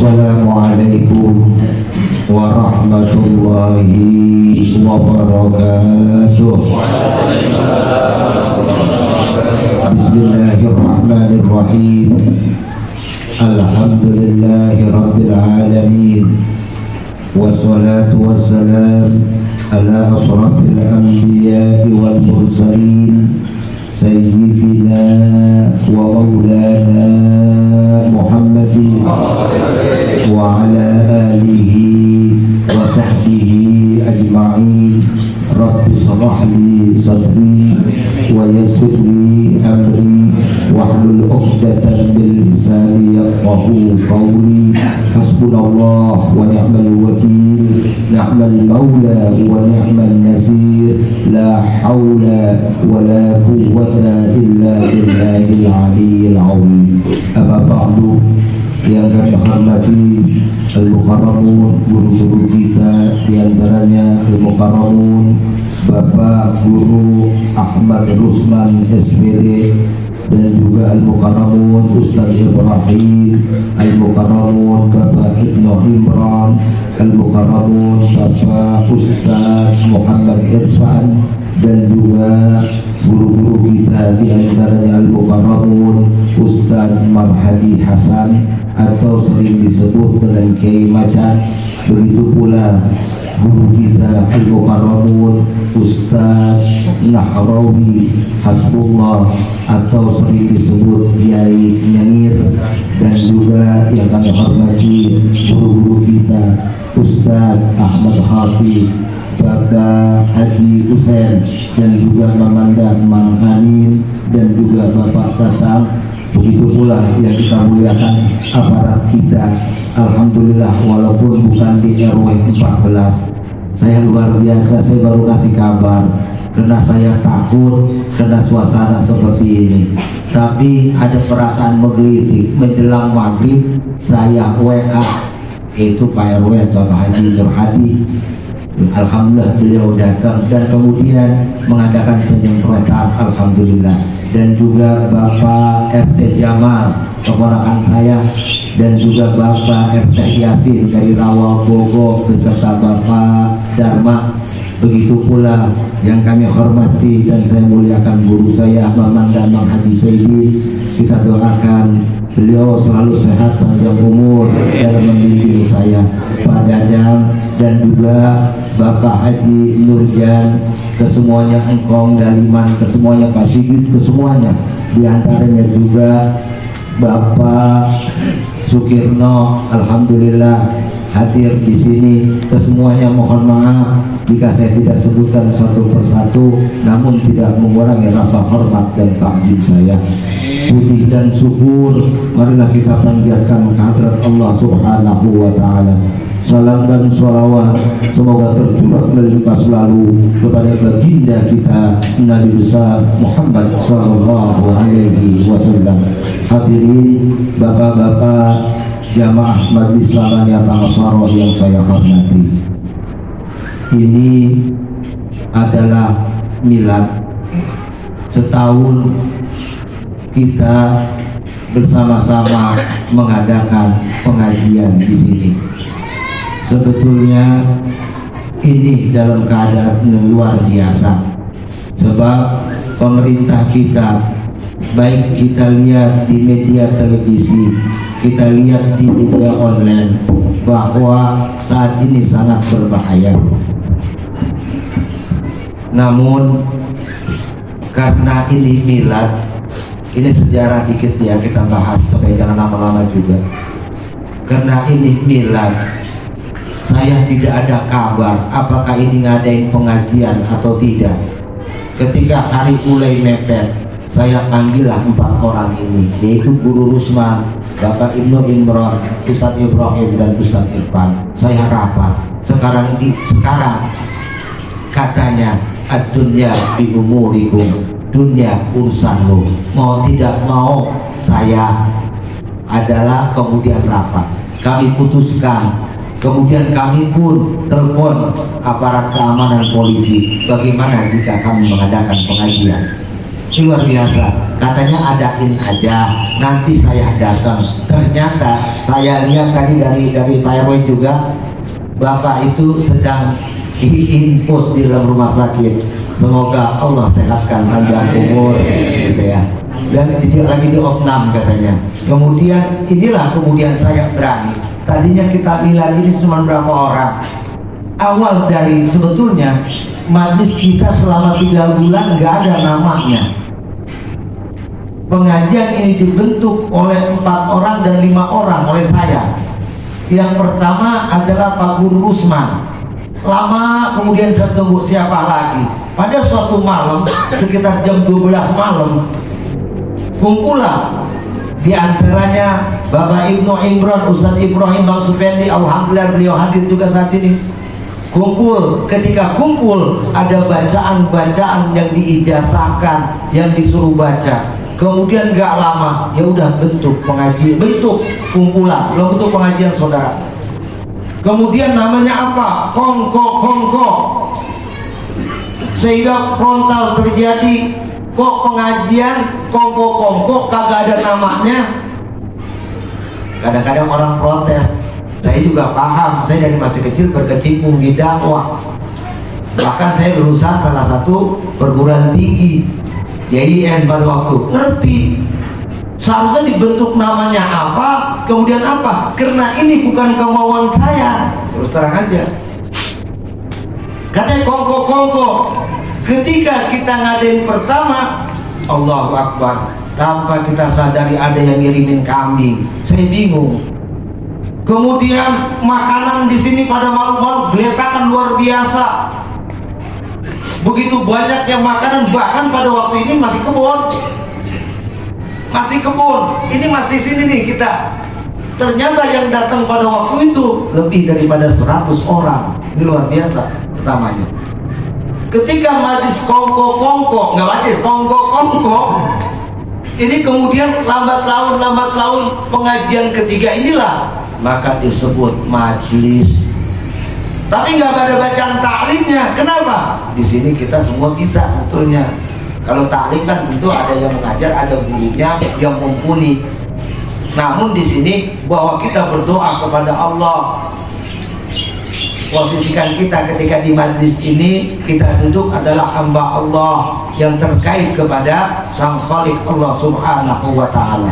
Assalamualaikum warahmatullahi wabarakatuh. Bismillahirrahmanirrahim. Alhamdulillahi rabbil alamin. Wassalatu wassalam ala asrafil anbiya'i wal mursalin Sayyidina wa maulana Muhammadin wa ala alihi wa sahbihi ajma'in. Rabbi shrah li sadri wa yassir li amri wahlul 'uqdatam min lisani yafqahu qawli. Hasbunallah wa ni'mal wakil, ni'mal maula wa ni'mal nasir. La haula wa la quwwata illa billahil aliyyil 'azim. Amma ba'du, yang kami hormati al-mukarramun, guru-guru kita, diantaranya al-mukarramun Bapak Guru Ahmad Rusman SPD, dan juga al-mukarramun Ustaz Ibrahim, al-mukarramun Bapak Ibnu Imran, al-mukarramun Bapak Ustaz Muhammad Irfan, dan juga guru-guru kita, diantaranya al-mukarramun Ustaz Marhadi Hasan atau sering disebut dengan Kiai Macan. Begitu pula guru kita al-mukarramun Ustaz Nahrawi Hasbullah atau sering disebut Kiai Nyengir, dan juga yang kami hormati guru-guru kita Ustaz Ahmad Hafiz, Bapak Haji Husain, dan juga Mamanda Mang Amin, dan juga Bapak Tatang. Begitu pula yang kita muliakan aparat kita. Alhamdulillah, walaupun bukan di RW 14, saya luar biasa, saya baru kasih kabar karena saya takut karena suasana seperti ini. Tapi ada perasaan menggelitik. Menjelang maghrib saya WA itu Pak RW Bapak Haji Nur Hadi. Alhamdulillah beliau datang dan kemudian mengadakan penyemprotan, alhamdulillah. Dan juga Bapak RT Jamal, keponakan saya, dan juga Bapak RT Yasin dari Rawa Bogor beserta Bapak Dharma. Begitu pula yang kami hormati dan saya muliakan guru saya Mamanda Mang Haji Sayyid. Kita doakan beliau selalu sehat, panjang umur, dalam membimbing saya, Pak Dadang, dan juga Bapak Haji Nurjan, kesemuanya Engkong Daliman, kesemuanya Pak Sigit, kesemuanya. Di antaranya juga Bapak Sukirno, alhamdulillah hadir di sini. Kesemuanya mohon maaf jika saya tidak sebutkan satu persatu, namun tidak mengurangi rasa hormat dan takjub saya. Puji dan syukur marilah kita panjatkan kehadirat Allah Subhanahu wa taala. Salam dan sholawat semoga tercurah melimpah selalu kepada baginda kita Nabi besar Muhammad sallallahu alaihi wasallam. Hadirin bapak-bapak jamaah Majlis Salamiyat Al-Ansariyah yang saya hormati, ini adalah milad. Setahun kita bersama-sama mengadakan pengajian di sini. Sebetulnya ini dalam keadaan luar biasa, sebab pemerintah kita, baik kita lihat di media televisi, kita lihat di media online, bahwa saat ini sangat berbahaya. Namun karena ini milad, ini sejarah dikit ya kita bahas supaya jangan lama-lama juga. Karena ini milad, saya tidak ada kabar apakah ini ngadain pengajian atau tidak. Ketika hari mulai mepet, saya panggillah 4 orang ini, yaitu Guru Rusman, Bapak Ibnu Imran, Ustaz Ibrahim, dan Ustaz Irfan. Saya rapat. Sekarang katanya ad-dunya bi umurikum, dunia urusanmu. Mau tidak mau saya adalah kemudian rapat. Kami putuskan. Kemudian kami pun telepon aparat keamanan polisi, bagaimana jika kami mengadakan pengajian. luar biasa. Katanya adain aja, nanti saya datang. Ternyata saya lihat tadi dari Pak RW juga, Bapak itu sedang diinfus di dalam rumah sakit. Semoga Allah sehatkan panjang umur, gitu ya. Dan dia lagi di opnam katanya. Kemudian kemudian saya berani. Tadinya kita milad ini cuma berapa orang. Awal dari sebetulnya majlis kita selama 3 bulan nggak ada namanya. Pengajian ini dibentuk oleh 4 orang dan 5 orang oleh saya. Yang pertama adalah Pak Guru Rusman. Lama kemudian saya tunggu siapa lagi. Pada suatu malam sekitar jam 12 malam kumpulah di antaranya Bapak Ibnu Imran, Ustadz Ibrahim Bang Supendi. Alhamdulillah beliau hadir juga saat ini. Kumpul, ketika kumpul ada bacaan-bacaan yang diijazahkan, yang disuruh baca. Kemudian gak lama, ya udah bentuk pengajian, bentuk kumpulan, belum bentuk pengajian saudara. Kemudian namanya apa? Kongko. Sehingga frontal terjadi, kok pengajian kongko kagak ada namanya. Kadang-kadang orang protes. Saya juga paham, saya dari masih kecil berkecimpung di dakwah. Bahkan saya lulusan salah satu perguruan tinggi JIN pada waktu. Ngerti seharusnya dibentuk namanya apa, kemudian apa. Karena ini bukan kemauan saya, terus terang aja. Katanya kongko. Ketika kita ngadain pertama, Allahu Akbar, tanpa kita sadari ada yang ngirimin kambing. Saya bingung. Kemudian makanan di sini pada malu-malu geletakan luar biasa. Begitu banyaknya makanan, bahkan pada waktu ini masih kebun. Ini masih sini nih kita. Ternyata yang datang pada waktu itu lebih daripada 100 orang. Ini luar biasa pertamanya. Ketika majlis kongko, nggak majlis kongko. Ini kemudian lambat laun pengajian ketiga inilah maka disebut majlis. Tapi nggak ada bacaan taklimnya. Kenapa? Di sini kita semua bisa sebetulnya. Kalau taklim kan tentu ada yang mengajar, ada gurunya yang mumpuni. Namun di sini bahwa kita berdoa kepada Allah. Posisikan kita ketika di majlis ini, kita duduk adalah hamba Allah yang terkait kepada Sang Khalik Allah Subhanahu wa Ta'ala.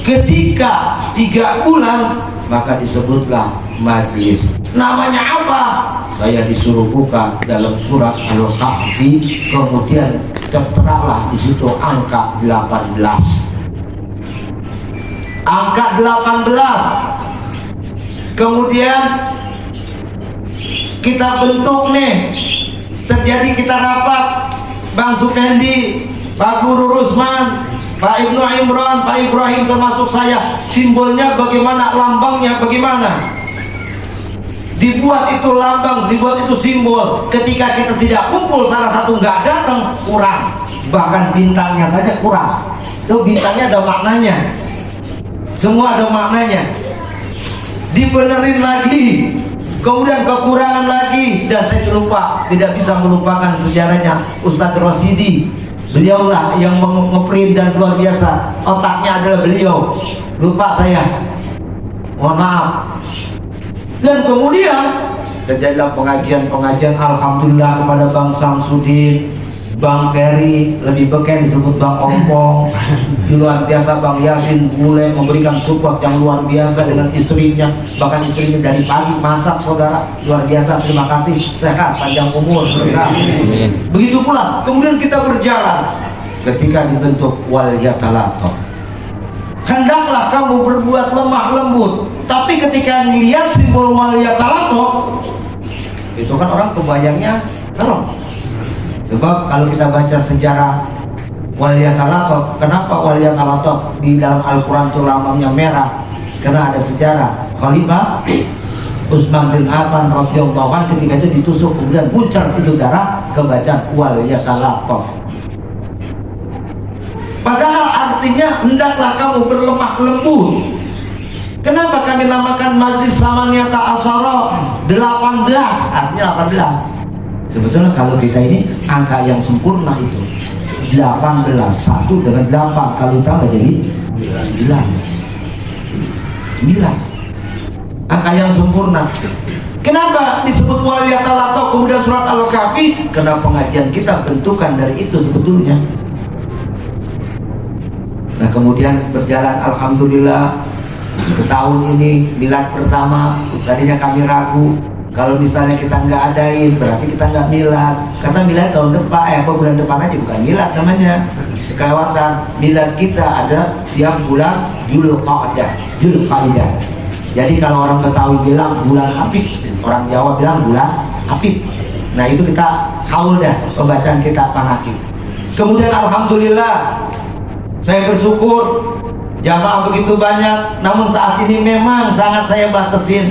Ketika 3 bulan maka disebutlah majlis. Namanya apa? Saya disuruh buka dalam surat Al-Kahfi, kemudian terteralah di situ angka 18. Angka 18. Kemudian kita bentuk nih, terjadi kita rapat, Bang Supendi, Pak Guru Rusman, Pak Ibnu Imran, Pak Ibrahim termasuk saya. Simbolnya bagaimana, lambangnya bagaimana? Dibuat itu lambang, dibuat itu simbol. Ketika kita tidak kumpul, salah satu nggak datang, kurang. Bahkan bintangnya saja kurang. Itu bintangnya ada maknanya. Semua ada maknanya. Dibenerin lagi. Kemudian kekurangan lagi, dan saya lupa, tidak bisa melupakan sejarahnya Ustadz Rosidi. Beliaulah yang ngeprint dan luar biasa. Otaknya adalah beliau. Lupa saya. Mohon maaf. Dan kemudian terjadilah pengajian. Alhamdulillah kepada Bang Samsudin, Bang Ferry, lebih beken disebut Bang Ompong. Luar biasa Bang Yasin Bule memberikan support yang luar biasa dengan istrinya. Bahkan istrinya dari pagi masak saudara. Luar biasa, terima kasih. Sehat, panjang umur saudara. Begitu pula kemudian kita berjalan. Ketika dibentuk wal yatalato, hendaklah kamu berbuat lemah lembut. Tapi ketika melihat simbol wal yatalato, itu kan orang kebayangnya serem. Sebab kalau kita baca sejarah wal yatalato, kenapa wal yatalato di dalam Al-Quran itu lambangnya merah? Karena ada sejarah Khalifah Utsman bin Affan radhiyallahu anhu ketika itu ditusuk kemudian muncul itu darah, kebaca wal yatalato. Padahal artinya hendaklah kamu berlemah lembut. Kenapa kami namakan majlis Samaniyata Asyara 18? Artinya 18. Sebetulnya kalau kita ini angka yang sempurna itu 18, 1 dengan 8 kalau tambah jadi 9. Angka yang sempurna. Kenapa disebut waliyatan atau kemudian surat Al-Kahfi? Karena pengajian kita bentukan dari itu sebetulnya. Nah kemudian berjalan alhamdulillah setahun ini milad pertama. Tadinya kami ragu, kalau misalnya kita nggak adain berarti kita nggak milad. Kata milad tahun depan, bulan depan aja, bukan milad namanya. Kelewatan. Milad kita ada yang bulan Zulqa'dah. Jadi kalau orang Betawi bilang bulan Apit, orang Jawa bilang bulan Apit. Nah itu kita haul dah pembacaan kita manakib. Kemudian alhamdulillah saya bersyukur jamaah begitu banyak, namun saat ini memang sangat saya batasin.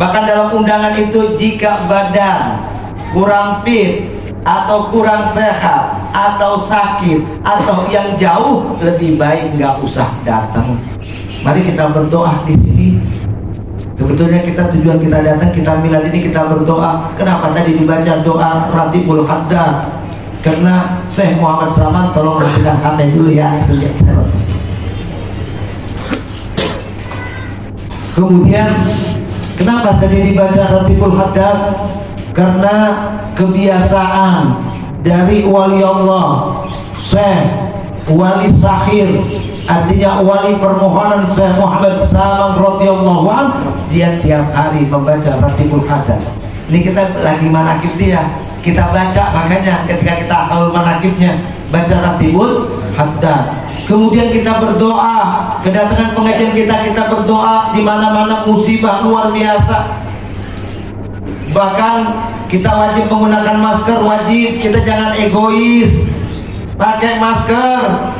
Bahkan dalam undangan itu, jika badan kurang fit atau kurang sehat atau sakit atau yang jauh, lebih baik nggak usah datang. Mari kita berdoa di sini. Sebetulnya tujuan kita datang, kita milad ini kita berdoa. Kenapa tadi dibaca doa Ratibul Haddad? Karena Syekh Muhammad Saman, tolong matikan kamera dulu ya. Kemudian kenapa tadi dibaca Ratibul Haddad? Karena kebiasaan dari wali Allah, Syekh wali sahir, artinya wali permohonan Syekh Muhammad Saman radhiyallahu anhu, dia tiap hari membaca Ratibul Haddad. Ini kita lagi manakib dia, kita baca, makanya ketika kita hafal manakibnya baca Ratibul Haddad. Kemudian kita berdoa, kedatangan pengajian kita berdoa di mana-mana musibah luar biasa. Bahkan kita wajib menggunakan masker, wajib, kita jangan egois. Pakai masker.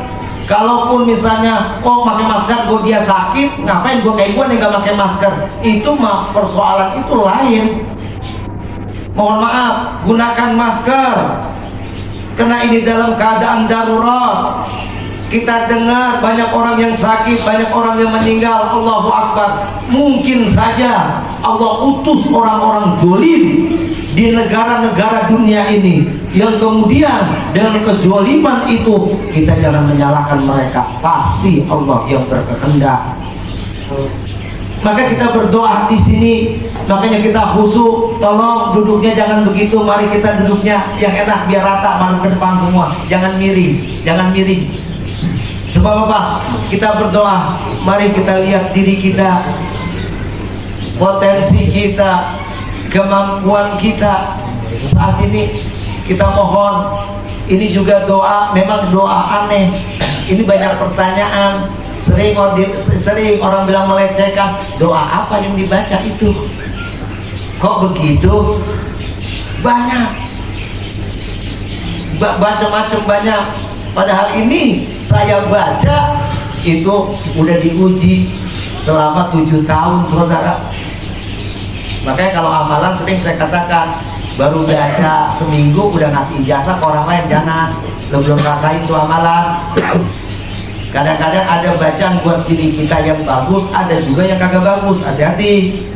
Kalaupun misalnya pakai masker dia sakit, ngapain kayak gue nih gak pakai masker? Itu mah persoalan itu lain. Mohon maaf, gunakan masker karena ini dalam keadaan darurat. Kita dengar banyak orang yang sakit, banyak orang yang meninggal. Allahu Akbar. Mungkin saja Allah utus orang-orang zalim di negara-negara dunia ini, yang kemudian dengan kezaliman itu kita jangan menyalahkan mereka. Pasti Allah yang berkehendak. Maka kita berdoa di sini. Makanya kita khusyuk. Tolong duduknya jangan begitu. Mari kita duduknya yang enak biar rata, mari ke depan semua. Jangan miring, jangan miring. Sebab apa? Kita berdoa. Mari kita lihat diri kita, potensi kita, kemampuan kita. Saat ini kita mohon. Ini juga doa, memang doa aneh. Ini banyak pertanyaan. Sering orang bilang melecehkan. Doa apa yang dibaca itu? Kok begitu? Banyak, macam-macam banyak. Padahal ini saya baca itu udah diuji selama 7 tahun, saudara. Makanya kalau amalan sering saya katakan, baru baca seminggu udah ngasih ijazah ke orang lain, jangan. Lo belum rasain tuh amalan. Kadang-kadang ada bacaan buat diri kita yang bagus, ada juga yang kagak bagus. Hati-hati.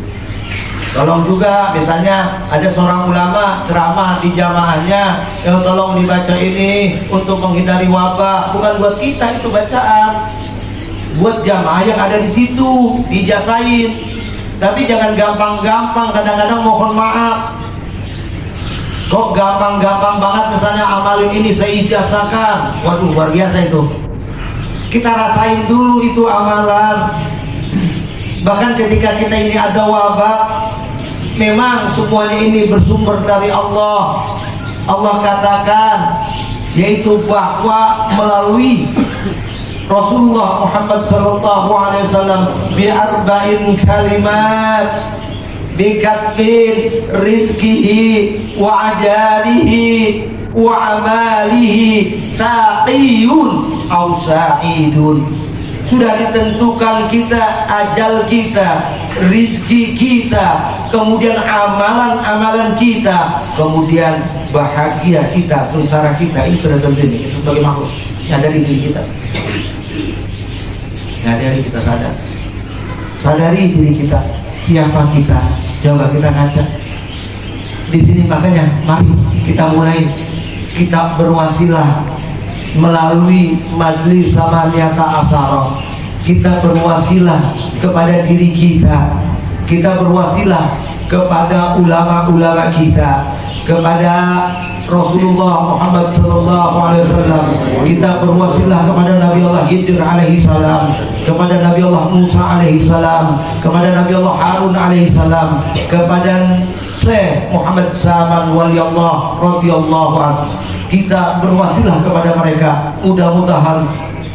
Tolong juga, misalnya ada seorang ulama ceramah di jamaahnya, tolong dibaca ini untuk menghindari wabah. Bukan buat kita itu bacaan, buat jamaah yang ada di situ, dijasain. Tapi jangan gampang-gampang. Kadang-kadang mohon maaf, kok gampang-gampang banget misalnya amalin ini saya ijazahkan. Waduh, luar biasa itu. Kita rasain dulu itu amalan. Bahkan ketika kita ini ada wabah, memang semuanya ini bersumber dari Allah. Allah katakan, yaitu bahwa melalui Rasulullah Muhammad sallallahu alaihi wasallam bi arba'in kalimat, bi katbin rizqihi wa ajalihi wa amalihi saqiyun aw sa'idun. Sudah ditentukan kita, ajal kita, rizki kita, kemudian amalan-amalan kita, kemudian bahagia kita, sengsara kita. Ini sudah tentu, ini sebagai makhluk yang ada di diri kita. Dari kita sadari diri kita, siapa kita. Coba kita ngaca. di sini. Makanya mari kita mulai, kita berwasilah melalui majlis Samaniyata Asyara. Kita berwasilah kepada diri kita, kita berwasilah kepada ulama-ulama kita, kepada Rasulullah Muhammad sallallahu alaihi wasallam. Kita berwasilah kepada Nabi Allah Khidir alaihi salam, kepada Nabi Allah Musa alaihi salam, kepada Nabi Allah Harun alaihi salam, kepada Syekh Muhammad Saman waliyallah radhiyallahu anhu. Kita berwasilah kepada mereka. Mudah-mudahan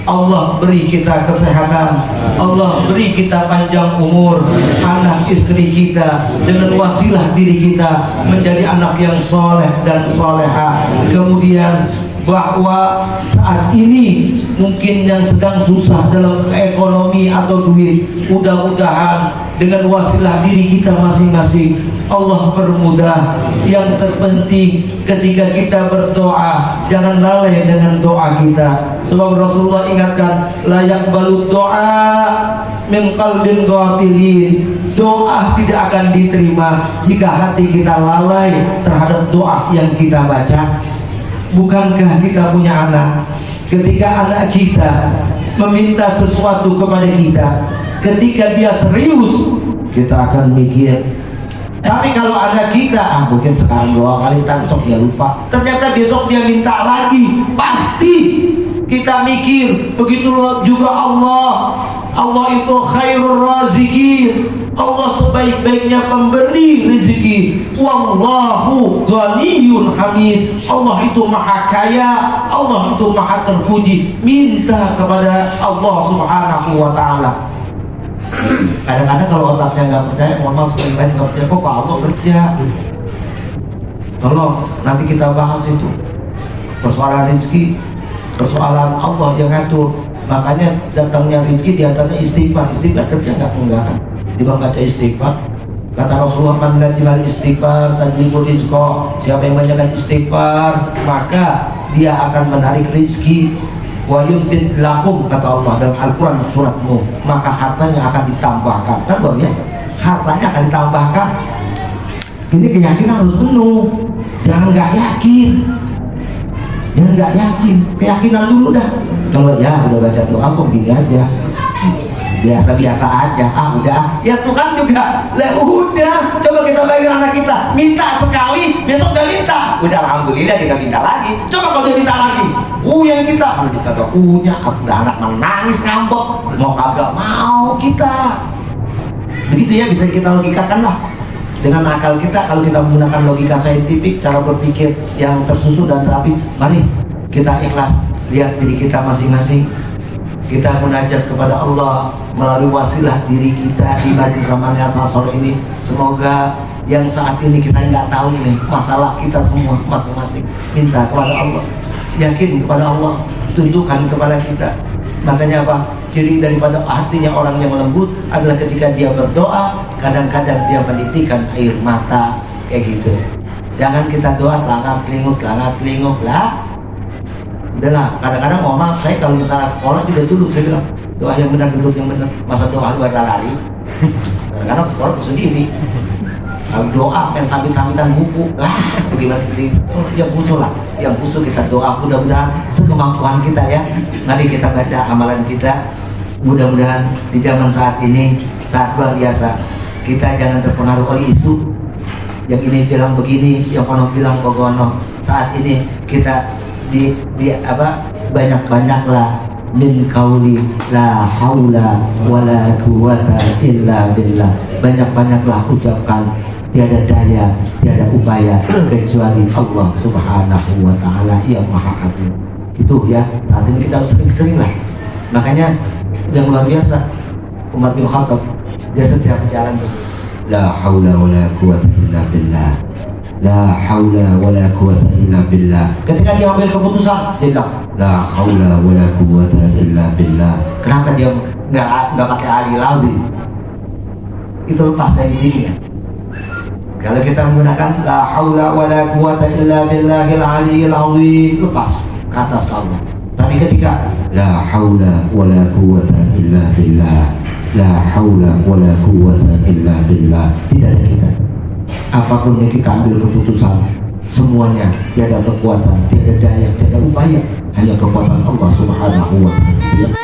Allah beri kita kesehatan, Allah beri kita panjang umur, anak istri kita dengan wasilah diri kita menjadi anak yang soleh dan soleha. Kemudian bahwa saat ini mungkin yang sedang susah dalam ekonomi atau duit, mudah-mudahan dengan wasilah diri kita masing-masing Allah permudah. Yang terpenting ketika kita berdoa, jangan lalai dengan doa kita, sebab Rasulullah ingatkan, la yaqbalu doa min qalbin ghafilin. Doa tidak akan diterima jika hati kita lalai terhadap doa yang kita baca. Bukankah kita punya anak, ketika anak kita meminta sesuatu kepada kita, ketika dia serius, kita akan mikir. Tapi kalau ada kita, mungkin sekarang 2 kali, besok dia lupa, ternyata besok dia minta lagi, pasti kita mikir. Begitu juga Allah. Allah itu khairur razikin, Allah sebaik-baiknya pemberi rezeki. Wallahu ghaniyun hamid, Allah itu maha kaya, Allah itu maha terpuji. Minta kepada Allah subhanahu wa ta'ala. Kadang-kadang kalau otaknya nggak percaya, mohon maaf sekali lain nggak percaya, kok Pak Allah kerja. Tolong nanti kita bahas itu persoalan rezeki, persoalan Allah yang ngatur. Makanya datangnya rezeki diantaranya istighfar. Istighfar kerja enggak dibang baca istighfar. Kata Rasulullah, man lazimal istighfar tajlibul rizqa. Siapa yang banyakkan istighfar, maka dia akan menarik rezeki. Wa yumtid lakum, kata Allah dalam Al-Quran surat Nuh, maka hartanya akan ditambahkan. Kan luar biasa, hartanya akan ditambahkan. Ini keyakinan harus penuh, jangan nggak yakin, jangan nggak yakin, keyakinan dulu dah. Kalau ya udah baca doa kok gini aja, biasa-biasa aja, udah ya Tuhan juga lah, udah coba kita bayangin anak kita minta sekali, besok gak minta, udah alhamdulillah kita minta lagi. Coba kalau dia minta lagi, yang kita mana kita gak punya, udah anak menangis ngambek, mau kagak mau kita. Begitu ya, bisa kita logikakan lah dengan akal kita. Kalau kita menggunakan logika saintifik, cara berpikir yang tersusun dan rapi, mari kita ikhlas, lihat diri kita masing-masing. Kita munajat kepada Allah melalui wasilah diri kita di majlis Samaniyata Asyara ini. Semoga yang saat ini kita nggak tahu nih masalah kita semua masing-masing, minta kepada Allah, yakin kepada Allah, tunjukkan kepada kita. Makanya apa? Ciri daripada hatinya orang yang lembut adalah ketika dia berdoa, kadang-kadang dia menitikkan air mata, kayak gitu. Jangan kita doa telangap telinguk lah. Udahlah, kadang-kadang mohon maaf, saya kalau misalnya sekolah juga dulu saya bilang doa yang benar, duduk yang benar, masa doa luar lari. Kadang-kadang sekolah itu sendiri, kalau doa main sambil-sambilan buku lah, bagaimana itu yang khusus lah, yang khusus kita doa. Mudah-mudahan sekemampuan kita ya. Mari kita baca amalan kita. Mudah-mudahan di zaman saat ini saat luar biasa, kita jangan terpengaruh oleh isu yang ini bilang begini, yang kono bilang begono. Saat ini kita di banyak-banyaklah min qauli la haula wala quwata illa billah. Banyak-banyaklah ucapkan tiada daya, tiada upaya kecuali Allah subhanahu wa ta'ala yang maha agung. Itu ya, saat ini kita sering-sering lah. Makanya yang luar biasa, Umar bin Khattab, dia setiap jalan tuh la haula wala quwata illa billah, la haula wala quwata illa billah. Ketika dia ambil keputusan, dia bilang la haula wala quwata illa billah. Kenapa dia nggak pakai alil lazim? Itu lepas dari dirinya. Kalau kita menggunakan la haula wala quwata illa billahil aliyil azim, lepas ke atas ke Allah. Tapi ketika la haula wala quwata illa billah, la haula wala quwata illa billah, tidak ada kita. apapun yang kita ambil keputusan, semuanya tiada kekuatan, tiada daya, tiada upaya, hanya kekuatan Allah Subhanahu wa Ta'ala.